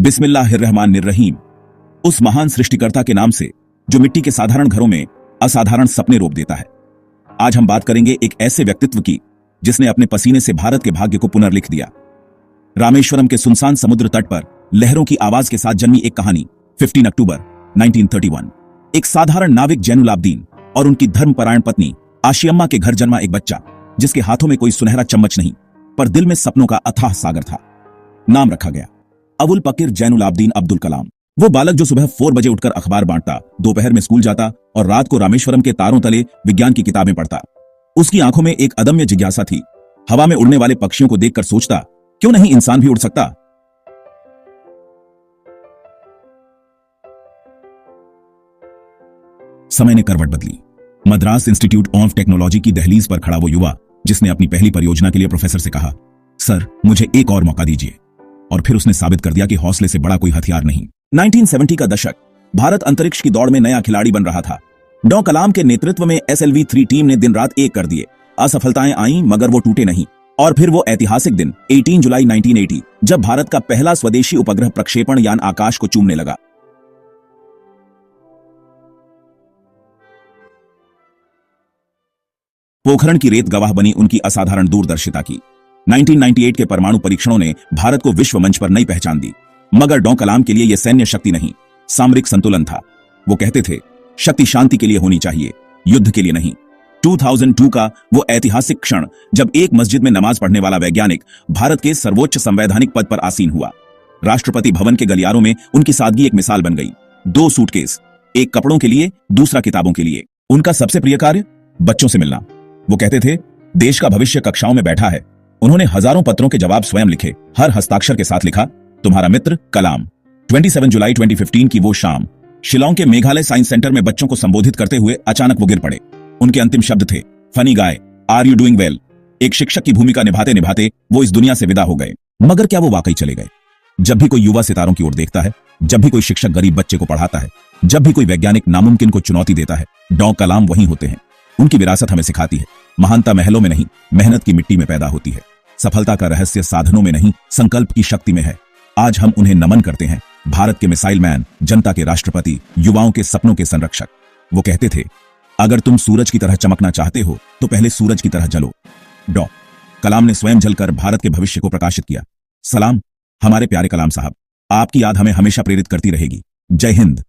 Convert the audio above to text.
बिस्मिल्लाहिर्रहमानिर्रहीम। उस महान सृष्टिकर्ता के नाम से जो मिट्टी के साधारण घरों में असाधारण सपने रोप देता है। आज हम बात करेंगे एक ऐसे व्यक्तित्व की जिसने अपने पसीने से भारत के भाग्य को पुनर्लिख दिया। रामेश्वरम के सुनसान समुद्र तट पर लहरों की आवाज के साथ जन्मी एक कहानी। 15 अक्टूबर 1931 एक साधारण नाविक जैनुलाब्दीन और उनकी धर्मपरायण पत्नी आशियम्मा के घर जन्मा एक बच्चा जिसके हाथों में कोई सुनहरा चम्मच नहीं पर दिल में सपनों का अथाह सागर था। नाम रखा गया अबुल पकीर जैनुलाब्दीन अब्दुल कलाम। वो बालक जो सुबह 4 बजे उठकर अखबार बांटता, दोपहर में स्कूल जाता और रात को रामेश्वरम के तारों तले विज्ञान की किताबें पढ़ता। उसकी आंखों में एक अदम्य जिज्ञासा थी। हवा में उड़ने वाले पक्षियों को देखकर सोचता, क्यों नहीं इंसान भी उड़ सकता। समय ने करवट बदली। मद्रास इंस्टीट्यूट ऑफ टेक्नोलॉजी की दहलीज पर खड़ा वो युवा जिसने अपनी पहली परियोजना के लिए प्रोफेसर से कहा, सर मुझे एक और मौका दीजिए। और फिर उसने साबित कर दिया कि हौसले से बड़ा कोई हथियार नहीं। 1970 का दशक, भारत अंतरिक्ष की दौड़ में नया खिलाड़ी बन रहा था। डॉ कलाम के नेतृत्व में SLV-3 टीम ने दिन रात एक कर दिए। असफलताएं आईं मगर वो टूटे नहीं। और फिर वो ऐतिहासिक दिन 18 जुलाई 1980 जब भारत का पहला स्वदेशी उपग्रह प्रक्षेपण यान आकाश को चूमने लगा। पोखरण की रेत गवाह बनी उनकी असाधारण दूरदर्शिता की। 1998 के परमाणु परीक्षणों ने भारत को विश्व मंच पर नई पहचान दी। मगर डॉ कलाम के लिए यह सैन्य शक्ति नहीं, सामरिक संतुलन था। वो कहते थे, शक्ति शांति के लिए होनी चाहिए, युद्ध के लिए नहीं। 2002 का वो ऐतिहासिक क्षण जब एक मस्जिद में नमाज पढ़ने वाला वैज्ञानिक भारत के सर्वोच्च संवैधानिक पद पर आसीन हुआ। राष्ट्रपति भवन के गलियारों में उनकी सादगी एक मिसाल बन गई। 2 सूटकेस, एक कपड़ों के लिए, दूसरा किताबों के लिए। उनका सबसे प्रिय कार्य बच्चों से मिलना। वो कहते थे, देश का भविष्य कक्षाओं में बैठा है। उन्होंने हजारों पत्रों के जवाब स्वयं लिखे, हर हस्ताक्षर के साथ लिखा, तुम्हारा मित्र कलाम। 27 जुलाई 2015 की वो शाम शिलांग के मेघालय साइंस सेंटर में बच्चों को संबोधित करते हुए अचानक वो गिर पड़े। उनके अंतिम शब्द थे, funny guy, are you doing well. एक शिक्षक की भूमिका निभाते निभाते वो इस दुनिया से विदा हो गए। मगर क्या वो वाकई चले गए? जब भी कोई युवा सितारों की ओर देखता है, जब भी कोई शिक्षक गरीब बच्चे को पढ़ाता है, जब भी कोई वैज्ञानिक नामुमकिन को चुनौती देता है, डॉ कलाम वहीं होते हैं। उनकी विरासत हमें सिखाती है, महानता महलों में नहीं, मेहनत की मिट्टी में पैदा होती है। सफलता का रहस्य साधनों में नहीं, संकल्प की शक्ति में है। आज हम उन्हें नमन करते हैं, भारत के मिसाइल मैन, जनता के राष्ट्रपति, युवाओं के सपनों के संरक्षक। वो कहते थे, अगर तुम सूरज की तरह चमकना चाहते हो तो पहले सूरज की तरह जलो। डॉ कलाम ने स्वयं जलकर भारत के भविष्य को प्रकाशित किया। सलाम हमारे प्यारे कलाम साहब, आपकी याद हमें हमेशा प्रेरित करती रहेगी। जय हिंद।